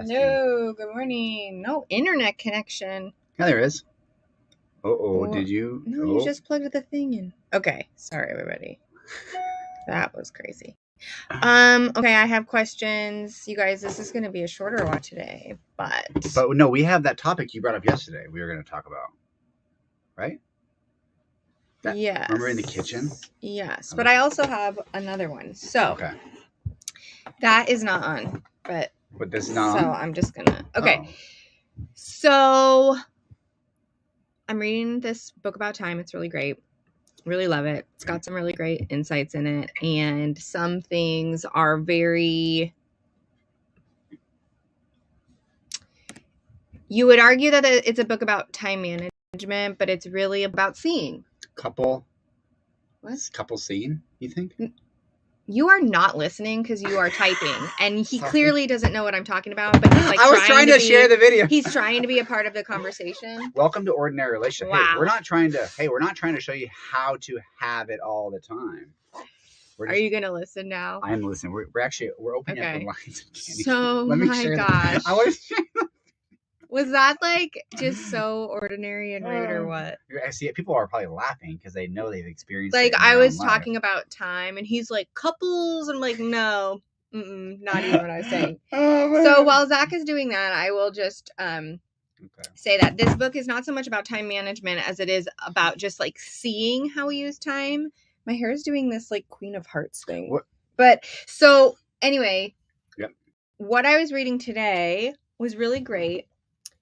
Hello, good morning. No internet connection. Yeah, there is. Did you? No, you just plugged the thing in. Okay, sorry everybody. That was crazy. Okay, I have questions. You guys, this is going to be a shorter one today, but no, we have that topic you brought up yesterday we were going to talk about, right? Yes. Remember in the kitchen? Yes, but I also have another one. So, okay. That is not on, but this is not so on? I'm just going to. Okay. So, I'm reading this book about time. It's really great. Really love it. It's got some really great insights in it, and some things are very, you would argue that it's a book about time management, but it's really about seeing. Couple scene, you think? You are not listening because you are typing, and he clearly doesn't know what I'm talking about, but he's like I was trying to share the video. He's trying to be a part of the conversation. Welcome to Ordinary Relationship. Wow. Hey, we're not trying to show you how to have it all the time. Are you going to listen now? I am listening. We're opening up the lines. So, my gosh. I want to share that. Was that like just so ordinary and rude or what? I see it. People are probably laughing because they know they've experienced like it. I was talking about time and he's like couples. I'm like, no, not even what I was saying. So while Zach is doing that, I will just say that this book is not so much about time management as it is about just like seeing how we use time. My hair is doing this like Queen of Hearts thing. What? But so anyway, yep. What I was reading today was really great.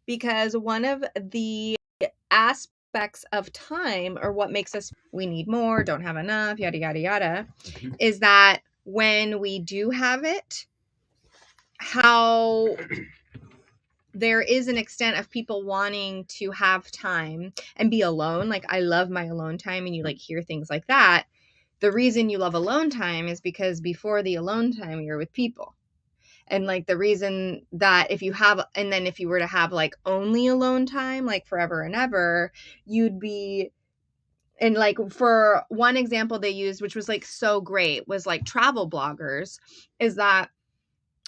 Because one of the aspects of time, or what makes us, we need more, don't have enough, yada, yada, yada, is that when we do have it, how there is an extent of people wanting to have time and be alone. Like, I love my alone time, and you like hear things like that. The reason you love alone time is because before the alone time, you're with people. And like the reason that if you were to have like only alone time, like forever and ever, you'd be, and like for one example they used, which was like so great, was like travel bloggers, is that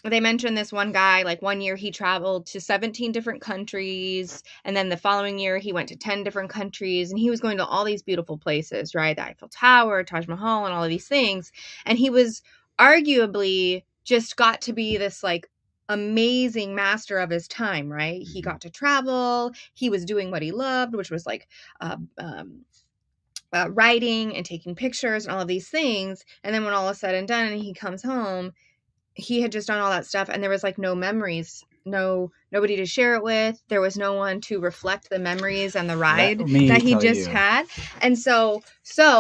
they mentioned this one guy, like one year he traveled to 17 different countries. And then the following year he went to 10 different countries, and he was going to all these beautiful places, right? The Eiffel Tower, Taj Mahal, and all of these things. And he was arguably just got to be this like amazing master of his time, right? He got to travel. He was doing what he loved, which was like writing and taking pictures and all of these things. And then when all is said and done and he comes home, he had just done all that stuff, and there was like no memories, nobody to share it with. There was no one to reflect the memories and the ride that he just had. And so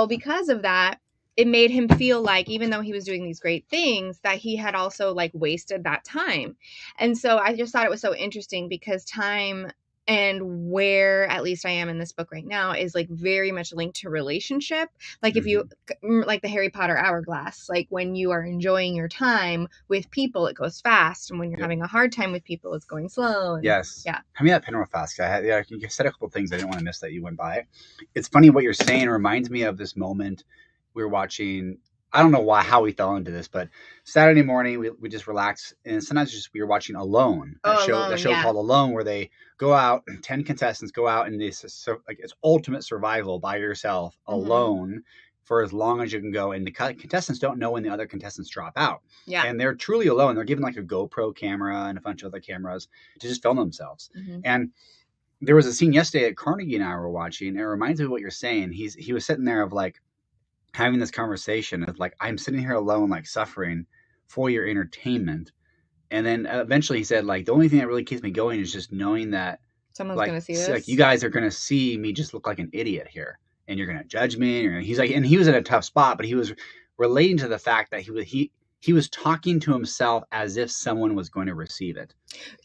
because of that, it made him feel like, even though he was doing these great things, that he had also like wasted that time. And so I just thought it was so interesting, because time, and where at least I am in this book right now, is like very much linked to relationship. Like if you, like the Harry Potter hourglass, like when you are enjoying your time with people, it goes fast. And when you're having a hard time with people, it's going slow. And, yes. Yeah. Hand me that pen real fast. You said a couple things I didn't want to miss that you went by. It's funny what you're saying. It reminds me of this moment we were watching. I don't know how we fell into this, but Saturday morning we just relaxed, and sometimes we were watching Alone. That show called Alone, where they go out, 10 contestants go out in this like it's ultimate survival by yourself, alone, for as long as you can go, and the contestants don't know when the other contestants drop out. Yeah, and they're truly alone. They're given like a GoPro camera and a bunch of other cameras to just film themselves. And there was a scene yesterday that Carnegie and I were watching, and it reminds me of what you're saying. He was sitting there of like having this conversation of like, I'm sitting here alone, like suffering for your entertainment. And then eventually he said, like, the only thing that really keeps me going is just knowing that someone's going to see this. Like, you guys are going to see me just look like an idiot here, and you're going to judge me. He's like, and he was in a tough spot, but he was relating to the fact that he was talking to himself as if someone was going to receive it.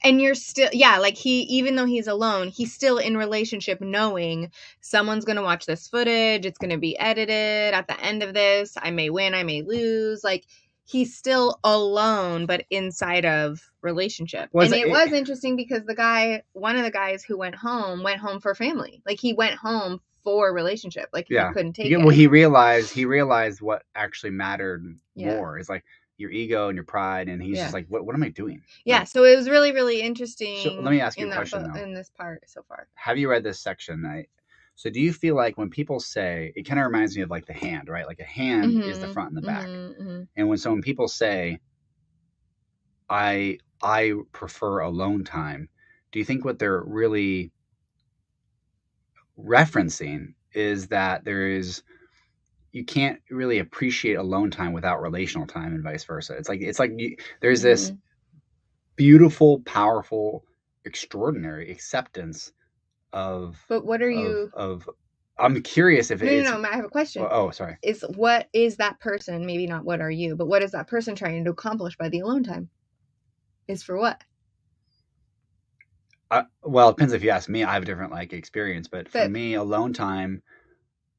And you're still, like even though he's alone, he's still in relationship, knowing someone's going to watch this footage. It's going to be edited at the end of this. I may win, I may lose. Like, he's still alone, but inside of relationship. Was interesting because one of the guys who went home for family. Like, he went home for relationship. Like, he couldn't take it. Well, he realized what actually mattered more. It's like, your ego and your pride, and he's Yeah. just like, what am I doing? Yeah, Like, so it was really, really interesting. So let me ask you in a that question, book, though. in this part so far. Have you read this section? So do you feel like when people say, it kind of reminds me of like the hand, right? Like a hand is the front and the back. And when people say, I prefer alone time, do you think what they're really referencing is that you can't really appreciate alone time without relational time, and vice versa? It's like there's this beautiful, powerful, extraordinary acceptance of. But what are you? I'm curious if it's. No. I have a question. Oh, sorry. What is that person? Maybe not what are you, but what is that person trying to accomplish by the alone time? Is for what? Well, it depends. If you ask me, I have a different experience, but for me, alone time,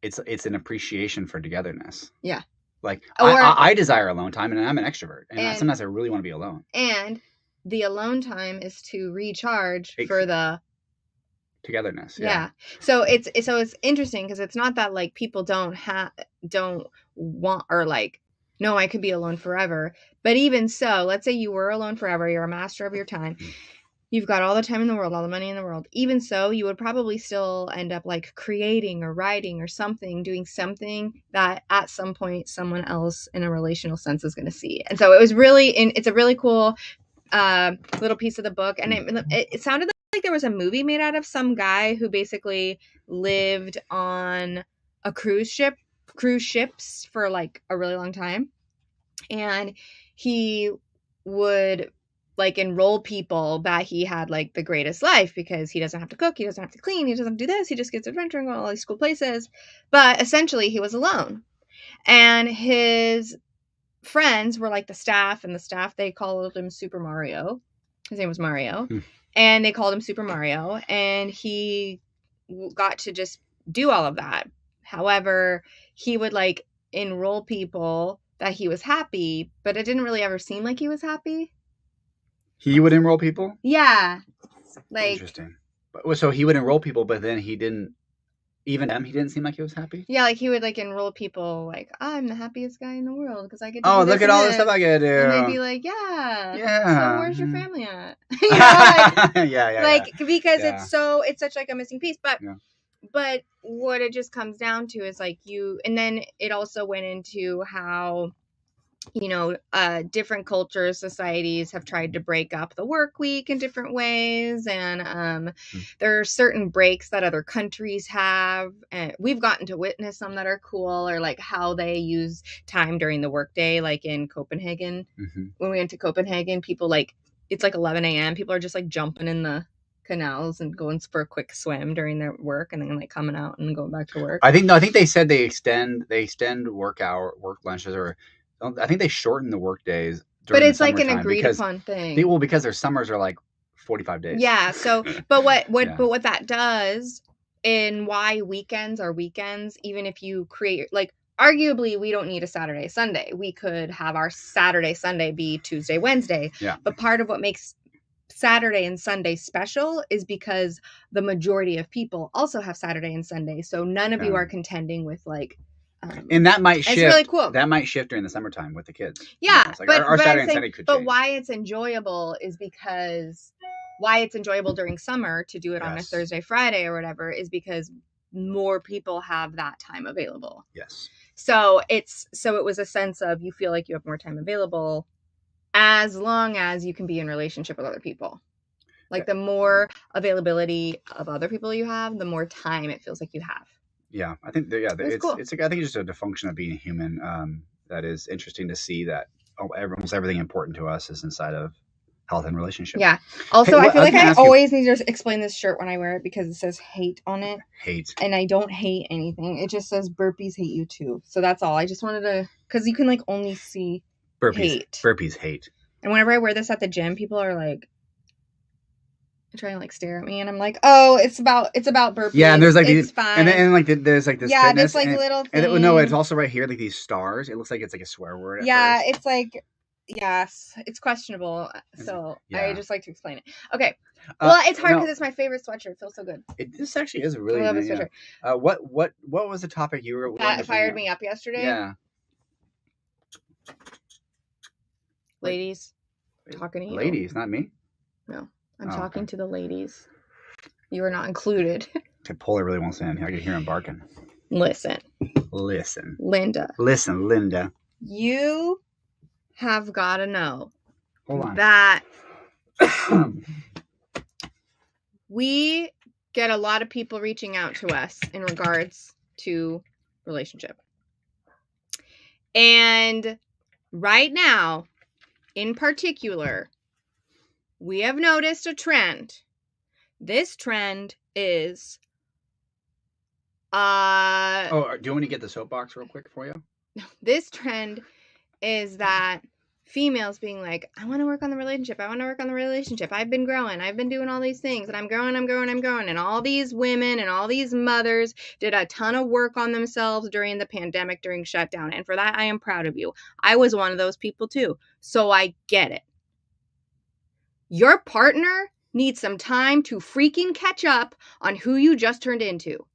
it's an appreciation for togetherness. Yeah. Like I desire alone time, and I'm an extrovert, and sometimes I really want to be alone. And the alone time is to recharge for the togetherness. Yeah. So it's interesting because it's not that like people don't want, or like, no, I could be alone forever. But even so, let's say you were alone forever, you're a master of your time. You've got all the time in the world, all the money in the world. Even so, you would probably still end up like creating or writing or something, doing something that at some point someone else in a relational sense is going to see. And so it's a really cool little piece of the book. And it sounded like there was a movie made out of some guy who basically lived on a cruise ships for like a really long time. And he would like enroll people that he had like the greatest life because he doesn't have to cook, he doesn't have to clean, he doesn't have to do this, he just gets adventure and go to all these cool places. But essentially he was alone. And his friends were like the staff, and the staff, they called him Super Mario. His name was Mario. And they called him Super Mario, and he got to just do all of that. However, he would like enroll people that he was happy, but it didn't really ever seem like he was happy. He would enroll people? Yeah. Like, interesting. So he would enroll people, but then he didn't, even them, he didn't seem like he was happy? Yeah, like he would like enroll people like, I'm the happiest guy in the world because I get to do look at all the stuff I get to do. And they'd be like, yeah. So where's your family at? Because it's such like a missing piece. But what it just comes down to is like and then it also went into how, different cultures, societies have tried to break up the work week in different ways. And there are certain breaks that other countries have. And we've gotten to witness some that are cool, or like how they use time during the workday, like in Copenhagen. When we went to Copenhagen, people like, it's like 11 a.m. People are just like jumping in the canals and going for a quick swim during their work, and then like coming out and going back to work. I think they said they extend work lunches, or I think they shorten the work days. But it's like an agreed upon thing. Because their summers are like 45 days. Yeah. So, but what that does, and why weekends are weekends, even if you create like, arguably we don't need a Saturday, Sunday. We could have our Saturday, Sunday be Tuesday, Wednesday. Yeah. But part of what makes Saturday and Sunday special is because the majority of people also have Saturday and Sunday. So none of you are contending with like, and that might shift. It's really cool. That might shift during the summertime with the kids. Yeah, like our Saturday and Sunday could change. But why it's enjoyable is because during summer to do it on a Thursday, Friday, or whatever, is because more people have that time available. Yes. So it was a sense of, you feel like you have more time available as long as you can be in relationship with other people. Like the more availability of other people you have, the more time it feels like you have. Yeah, I think it's cool. I think it's just a function of being human. That is interesting to see that almost everything important to us is inside of health and relationship. Yeah. Also, I feel like I always need to explain this shirt when I wear it because it says hate on it. Hate. And I don't hate anything. It just says burpees hate you too. So that's all. I just wanted to, because you can like only see hate. Burpees hate. And whenever I wear this at the gym, people are like, trying to like stare at me, and I'm like, oh, it's about burpees. Yeah, and there's like it's fine. And then like there's like this fitness, this like little thing. And no, it's also right here, like these stars. It looks like it's like a swear word. Yeah, it's like, yes, it's questionable. So I just like to explain it. Okay. Well, it's hard because it's my favorite sweatshirt. It feels so good. This actually is a really nice sweatshirt. What was the topic you were? That fired me up yesterday. Yeah. Ladies, talking to you. Ladies, not me. No, I'm Oh, talking okay. to the ladies. You are not included. Okay, Polar really wants in. I can hear him barking. Listen, Linda. Linda, Linda. you have got to know Hold on. that we get a lot of people reaching out to us in regards to relationship. And right now, in particular, we have noticed a trend. This trend is Oh, do you want me to get the soapbox real quick for you? This trend is that females being like, I want to work on the relationship. I want to work on the relationship. I've been growing. I've been doing all these things and I'm growing. And all these women and all these mothers did a ton of work on themselves during the pandemic, during shutdown. And for that, I am proud of you. I was one of those people too. So I get it. Your partner needs some time to freaking catch up on who you just turned into.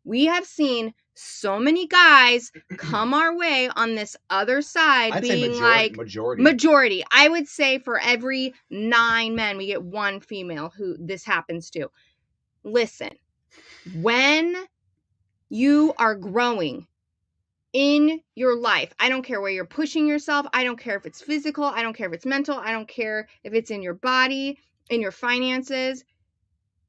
We have seen so many guys come our way on this other side. I'd being say like majority. I would say for every 9 men, we get 1 female who this happens to. Listen, when you are growing in your life, I don't care where you're pushing yourself. I don't care if it's physical. I don't care if it's mental. I don't care if it's in your body, in your finances.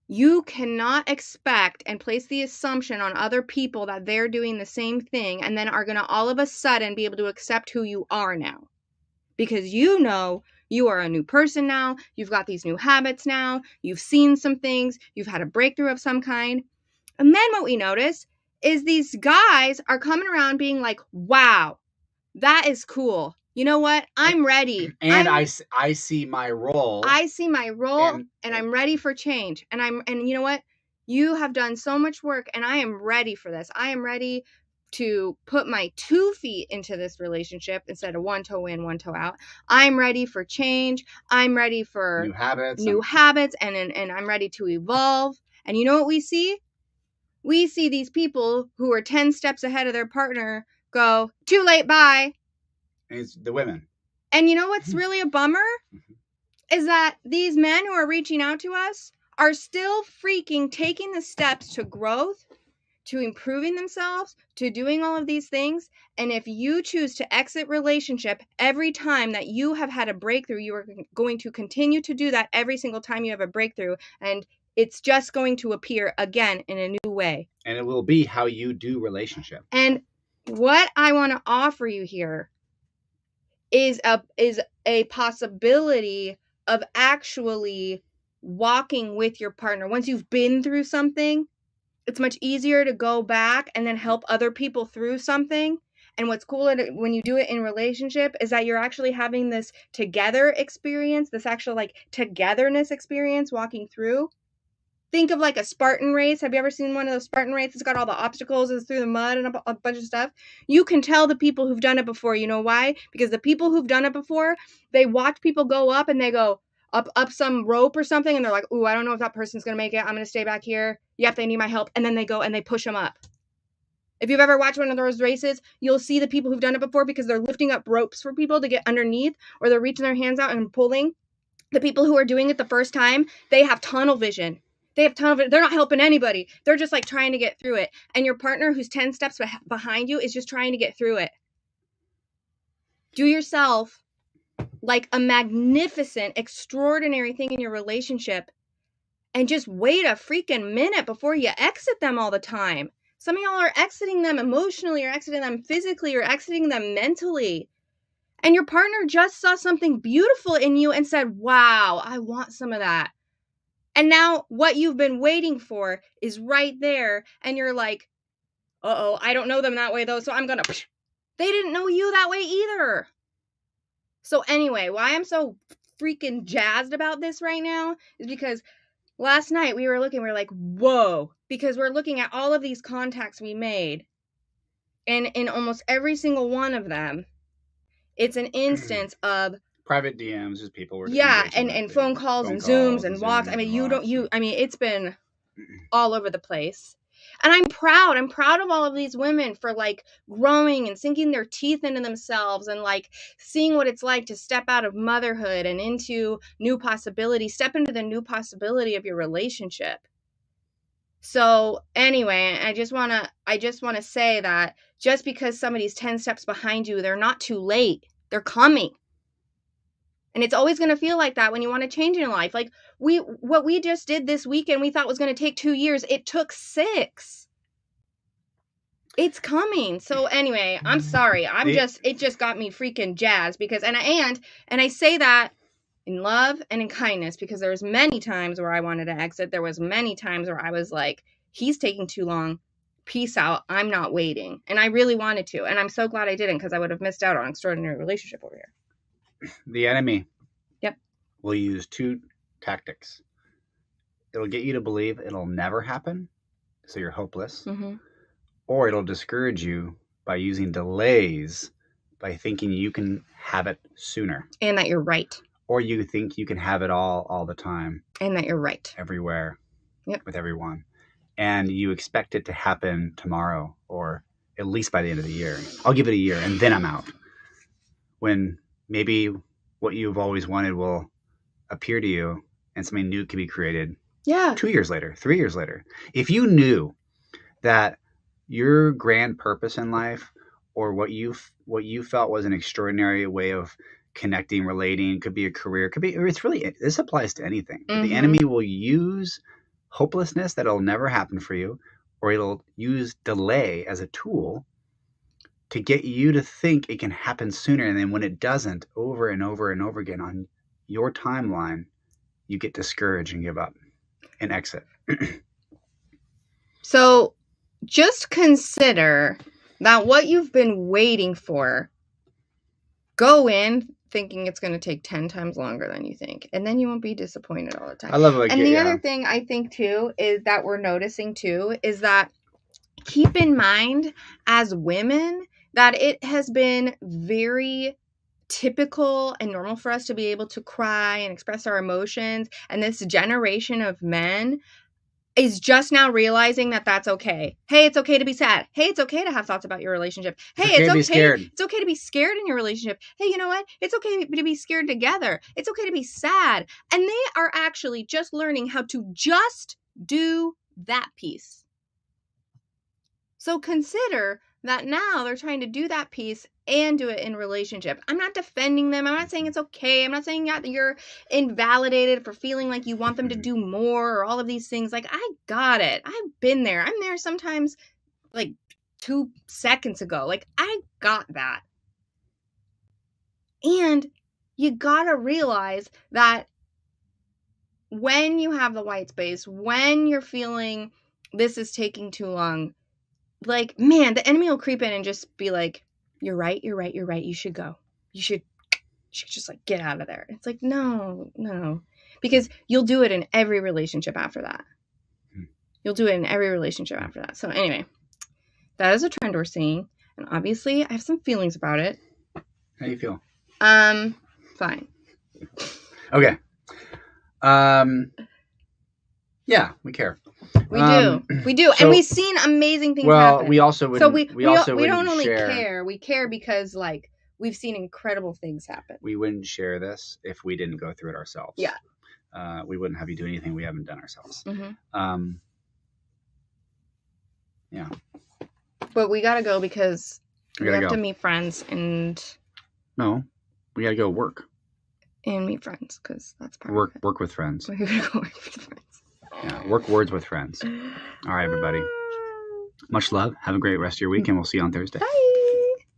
You cannot expect and place the assumption on other people that they're doing the same thing and then are going to all of a sudden be able to accept who you are now. Because you know you are a new person now. You've got these new habits now. You've seen some things. You've had a breakthrough of some kind. And then what we notice is these guys are coming around being like, wow, that is cool. You know what? I'm ready. And I see my role. I see my role and I'm ready for change. And you know what? You have done so much work and I am ready for this. I am ready to put my 2 feet into this relationship instead of 1 toe in, 1 toe out. I'm ready for change. I'm ready for new habits and I'm ready to evolve. And you know what we see? We see these people who are 10 steps ahead of their partner go, too late, bye. And it's the women. And you know what's really a bummer? Is that these men who are reaching out to us are still freaking taking the steps to growth, to improving themselves, to doing all of these things. And if you choose to exit relationship every time that you have had a breakthrough, you are going to continue to do that every single time you have a breakthrough. And it's just going to appear again in a new way. And it will be how you do relationship. And what I want to offer you here is a possibility of actually walking with your partner. Once you've been through something, it's much easier to go back and then help other people through something. And what's cool when you do it in relationship is that you're actually having this together experience, this actual like togetherness experience walking through. Think of like a Spartan race. Have you ever seen one of those Spartan races? It's got all the obstacles, it's through the mud and a bunch of stuff. You can tell the people who've done it before. You know why? Because the people who've done it before, they watch people go up and they go up some rope or something and they're like, ooh, I don't know if that person's going to make it. I'm going to stay back here. Yep, they need my help. And then they go and they push them up. If you've ever watched one of those races, you'll see the people who've done it before because they're lifting up ropes for people to get underneath or they're reaching their hands out and pulling. The people who are doing it the first time, they have tunnel vision. They're not helping anybody. They're just like trying to get through it. And your partner who's 10 steps behind you is just trying to get through it. Do yourself like a magnificent, extraordinary thing in your relationship and just wait a freaking minute before you exit them all the time. Some of y'all are exiting them emotionally or exiting them physically or exiting them mentally. And your partner just saw something beautiful in you and said, wow, I want some of that. And now what you've been waiting for is right there. And you're like, uh-oh, I don't know them that way though. So I'm going to, they didn't know you that way either. So anyway, why I'm so freaking jazzed about this right now is because last night we were like, whoa, because we're looking at all of these contacts we made. And in almost every single one of them, it's an instance of private DMs, just people were and phone calls and Zooms and walks. I mean, it's been all over the place. And I'm proud of all of these women for like growing and sinking their teeth into themselves and like seeing what it's like to step out of motherhood and into new possibilities, step into the new possibility of your relationship. So anyway, I just want to say that just because somebody's 10 steps behind you, they're not too late. They're coming. And it's always going to feel like that when you want to change in your life. Like what we just did this weekend, we thought was going to take 2 years. It took 6. It's coming. So anyway, I'm sorry. It just got me freaking jazzed because, and I say that in love and in kindness, because there was many times where I wanted to exit. There was many times where I was like, he's taking too long. Peace out. I'm not waiting. And I really wanted to. And I'm so glad I didn't, because I would have missed out on an extraordinary relationship over here. The enemy Yep. will use 2 tactics. It'll get you to believe it'll never happen, so you're hopeless. Mm-hmm. Or it'll discourage you by using delays, by thinking you can have it sooner. And that you're right. Or you think you can have it all the time. And that you're right. Everywhere. Yep. With everyone. And you expect it to happen tomorrow, or at least by the end of the year. I'll give it a year and then I'm out. When maybe what you've always wanted will appear to you and something new can be created. Yeah. 2 years later, 3 years later. If you knew that your grand purpose in life, or what you felt was an extraordinary way of connecting, relating, could be a career, this applies to anything. Mm-hmm. The enemy will use hopelessness that'll never happen for you, or it'll use delay as a tool to get you to think it can happen sooner. And then when it doesn't, over and over and over again on your timeline, you get discouraged and give up and exit. So just consider that what you've been waiting for, go in thinking it's going to take 10 times longer than you think. And then you won't be disappointed all the time. I love it. And the other thing I think too is that we're noticing too is that keep in mind as women that it has been very typical and normal for us to be able to cry and express our emotions. And this generation of men is just now realizing that that's okay. Hey, it's okay to be sad. Hey, it's okay to have thoughts about your relationship. Hey, it's okay to be scared in your relationship. Hey, you know what? It's okay to be scared together. It's okay to be sad. And they are actually just learning how to just do that piece. So consider that now they're trying to do that piece and do it in relationship. I'm not defending them. I'm not saying it's okay. I'm not saying that you're invalidated for feeling like you want them to do more or all of these things. Like, I got it. I've been there. I'm there sometimes like 2 seconds ago. Like, I got that. And you gotta realize that when you have the white space, when you're feeling this is taking too long, like, man, the enemy will creep in and just be like, you're right. You should go. You should just like get out of there. It's like, no. Because you'll do it in every relationship after that. So anyway, that is a trend we're seeing. And obviously I have some feelings about it. How do you feel? Fine. Okay. Yeah, we care. We do. And we've seen amazing things happen. We also wouldn't. So we don't only care. We care because like we've seen incredible things happen. We wouldn't share this if we didn't go through it ourselves. Yeah. We wouldn't have you do anything we haven't done ourselves. Mm-hmm. Yeah. But we gotta go because we have go. to meet friends and. No, we gotta go work. And meet friends because that's part of it. Work with friends. We're gonna go work with friends. Yeah, work words with friends. All right, everybody. Much love. Have a great rest of your week, and we'll see you on Thursday. Bye.